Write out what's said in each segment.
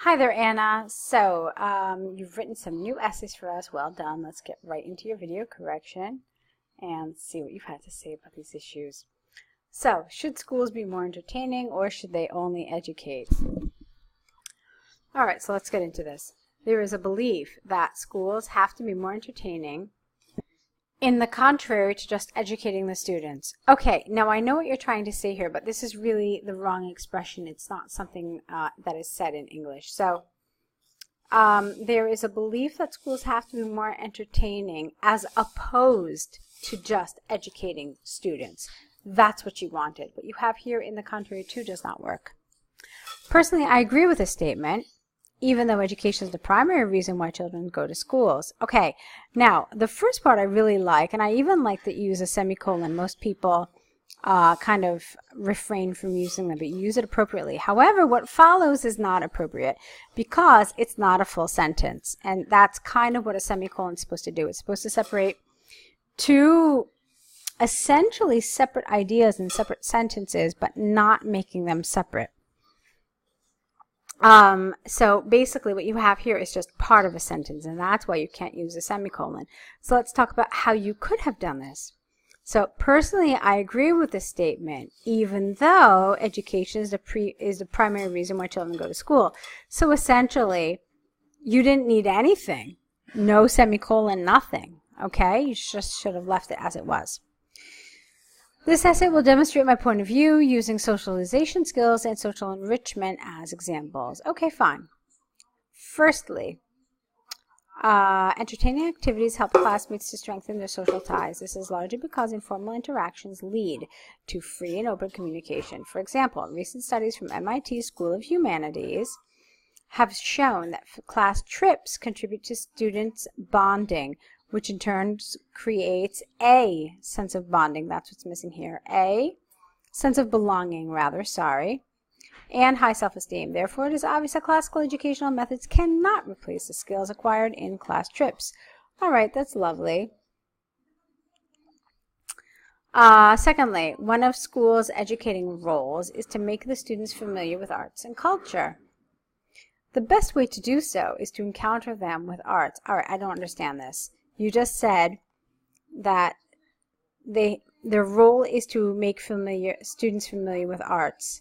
Hi there, Anna. So, you've written some new essays for us. Well done. Let's get right into your video correction and see what you've had to say about these issues. So, should schools be more entertaining or should they only educate? All right, so let's get into this. There is a belief that schools have to be more entertaining in the contrary to just educating the students. Okay, now I know what you're trying to say here, but this is really the wrong expression. It's not something that is said in English. So there is a belief that schools have to be more entertaining as opposed to just educating students. That's what you wanted. What you have here in the contrary to does not work. Personally, I agree with this statement, even though education is the primary reason why children go to schools. Okay, now the first part I really like, and I even like that you use a semicolon. Most people kind of refrain from using them, but you use it appropriately. However, what follows is not appropriate because it's not a full sentence, and that's kind of what a semicolon is supposed to do. It's supposed to separate two essentially separate ideas in separate sentences, but not making them separate. So basically what you have here is just part of a sentence, and that's why you can't use a semicolon. So let's talk about how you could have done this. So personally, I agree with this statement, even though education is the primary reason why children go to school. So essentially, you didn't need anything. No semicolon, nothing. Okay? You just should have left it as it was. This essay will demonstrate my point of view using socialization skills and social enrichment as examples. Okay, fine. Firstly, entertaining activities help classmates to strengthen their social ties. This is largely because informal interactions lead to free and open communication. For example, recent studies from MIT School of Humanities have shown that class trips contribute to students bonding, which in turn creates a sense of bonding. That's what's missing here. A sense of belonging, rather, sorry, and high self-esteem. Therefore, it is obvious that classical educational methods cannot replace the skills acquired in class trips. All right, that's lovely. Secondly, one of schools' educating roles is to make the students familiar with arts and culture. The best way to do so is to encounter them with arts. All right, I don't understand this. You just said that their role is to make students familiar with arts.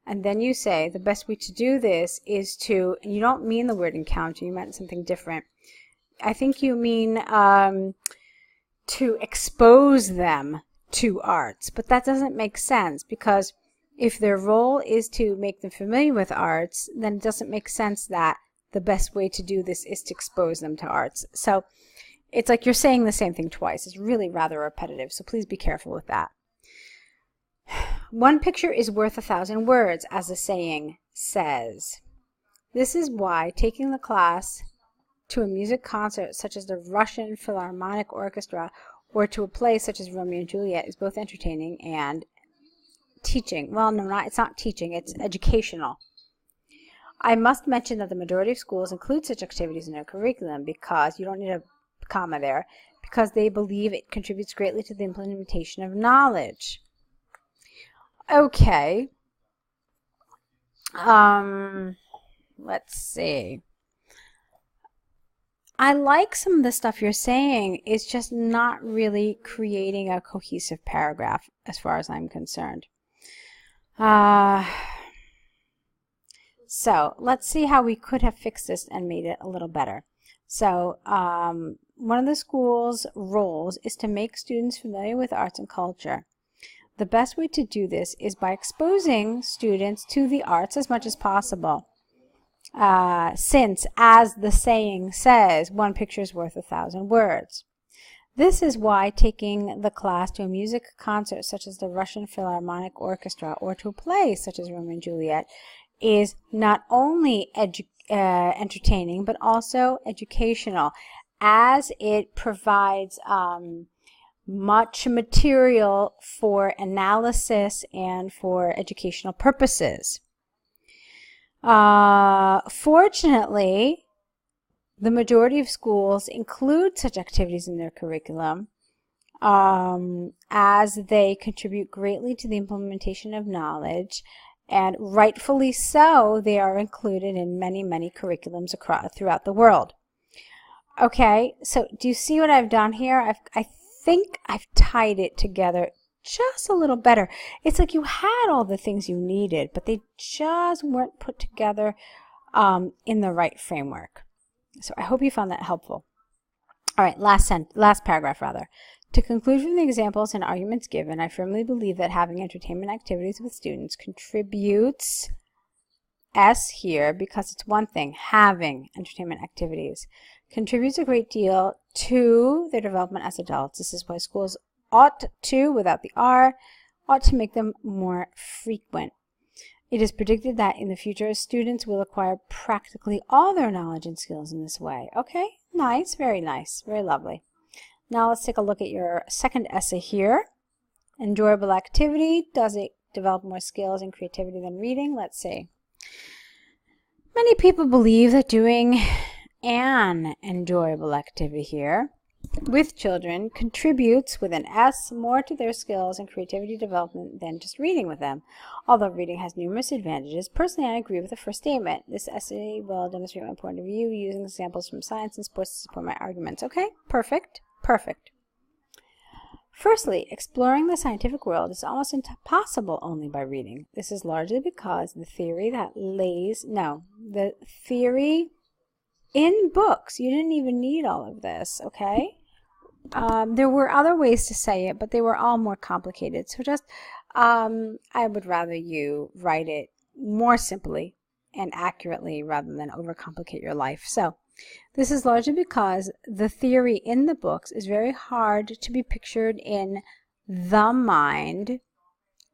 And then you say the best way to do this is to, and you don't mean the word encounter, you meant something different. I think you mean to expose them to arts. But that doesn't make sense because if their role is to make them familiar with arts, then it doesn't make sense that the best way to do this is to expose them to arts. So it's like you're saying the same thing twice. It's really rather repetitive, so please be careful with that. One picture is worth 1,000 words, as the saying says. This is why taking the class to a music concert such as the Russian Philharmonic Orchestra or to a play such as Romeo and Juliet is both entertaining and teaching. Well, no, it's not teaching, it's educational. I must mention that the majority of schools include such activities in their curriculum because you don't need a comma there, because they believe it contributes greatly to the implementation of knowledge. Okay. Let's see. I like some of the stuff you're saying. It's just not really creating a cohesive paragraph as far as I'm concerned. So let's see how we could have fixed this and made it a little better. So one of the school's roles is to make students familiar with arts and culture. The best way to do this is by exposing students to the arts as much as possible. Since, as the saying says, one picture is worth 1,000 words. This is why taking the class to a music concert such as the Russian Philharmonic Orchestra or to a play such as Romeo and Juliet is not only entertaining but also educational, as it provides much material for analysis and for educational purposes. Fortunately, the majority of schools include such activities in their curriculum as they contribute greatly to the implementation of knowledge And rightfully so, they are included in many, many curriculums throughout the world. Okay, so do you see what I've done here? I think I've tied it together just a little better. It's like you had all the things you needed, but they just weren't put together in the right framework. So I hope you found that helpful. All right, last paragraph rather. To conclude from the examples and arguments given, I firmly believe that having entertainment activities with students contributes, S here, because it's one thing, having entertainment activities, contributes a great deal to their development as adults. This is why schools ought to, without the R, ought to make them more frequent. It is predicted that in the future, students will acquire practically all their knowledge and skills in this way. Okay, nice, very lovely. Now let's take a look at your second essay here. Enjoyable activity. Does it develop more skills and creativity than reading? Let's see. Many people believe that doing an enjoyable activity here with children contributes, with an S, more to their skills and creativity development than just reading with them. Although reading has numerous advantages, personally I agree with the first statement. This essay will demonstrate my point of view using examples from science and sports to support my arguments. Okay, perfect. Firstly, exploring the scientific world is almost impossible only by reading. This is largely because the theory in books, you didn't even need all of this, okay? There were other ways to say it, but they were all more complicated. So just, I would rather you write it more simply and accurately rather than overcomplicate your life. So, this is largely because the theory in the books is very hard to be pictured in the mind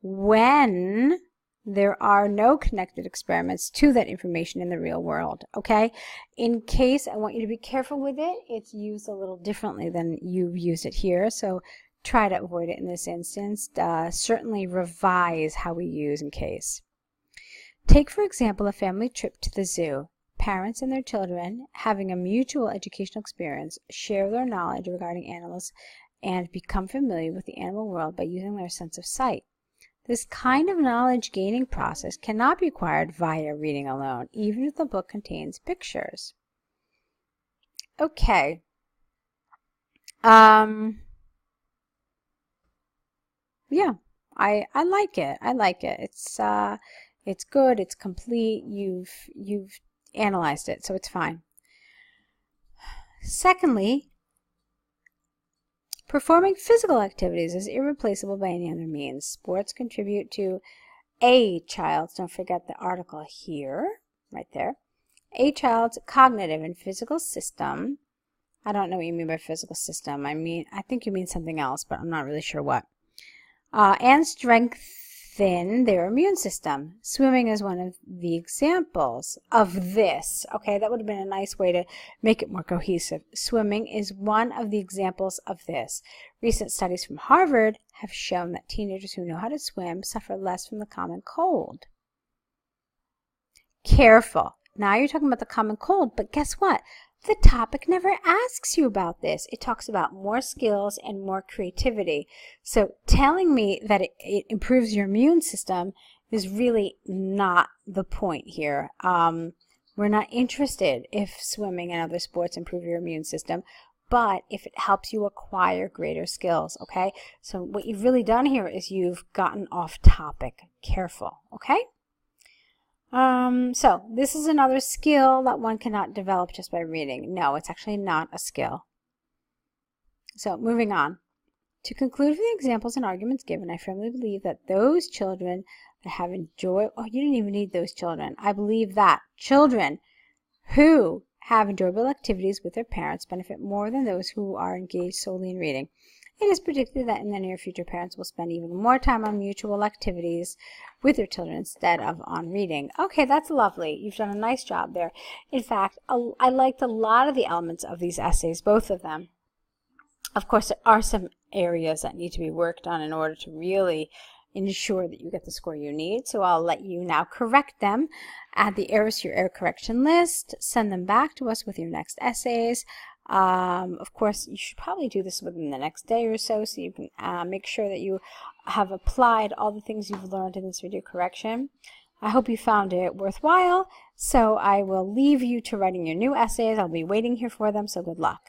when there are no connected experiments to that information in the real world, okay? In case, I want you to be careful with it. It's used a little differently than you've used it here, so try to avoid it in this instance. Certainly revise how we use in case. Take, for example, a family trip to the zoo. Parents and their children, having a mutual educational experience, share their knowledge regarding animals and become familiar with the animal world by using their sense of sight. This kind of knowledge gaining process cannot be acquired via reading alone, even if the book contains pictures. Okay. Yeah, I like it. I like it. It's good. It's complete. You've analyzed it, so it's fine. Secondly, performing physical activities is irreplaceable by any other means. Sports contribute to a child's, don't forget the article here, right there, a child's cognitive and physical system. I don't know what you mean by physical system. I think you mean something else, but I'm not really sure what. And strengthen their immune system. Swimming is one of the examples of this. Okay, that would have been a nice way to make it more cohesive. Swimming is one of the examples of this. Recent studies from Harvard have shown that teenagers who know how to swim suffer less from the common cold. Careful. Now you're talking about the common cold, but guess what? The topic never asks you about this. It talks about more skills and more creativity. So telling me that it improves your immune system is really not the point here. We're not interested if swimming and other sports improve your immune system, but if it helps you acquire greater skills, okay? So what you've really done here is you've gotten off topic. Careful, okay? So this is another skill that one cannot develop just by reading. No, it's actually not a skill. So moving on. To conclude from the examples and arguments given, I firmly believe that those children that have enjoyed, you didn't even need those children. I believe that children who have enjoyable activities with their parents benefit more than those who are engaged solely in reading. It is predicted that in the near future, parents will spend even more time on mutual activities with their children instead of on reading. Okay, that's lovely. You've done a nice job there. In fact, I liked a lot of the elements of these essays, both of them. Of course, there are some areas that need to be worked on in order to really ensure that you get the score you need. So I'll let you now correct them. Add the errors to your error correction list. Send them back to us with your next essays. Of course, you should probably do this within the next day or so you can make sure that you have applied all the things you've learned in this video correction. I hope you found it worthwhile. So I will leave you to writing your new essays. I'll be waiting here for them, so good luck.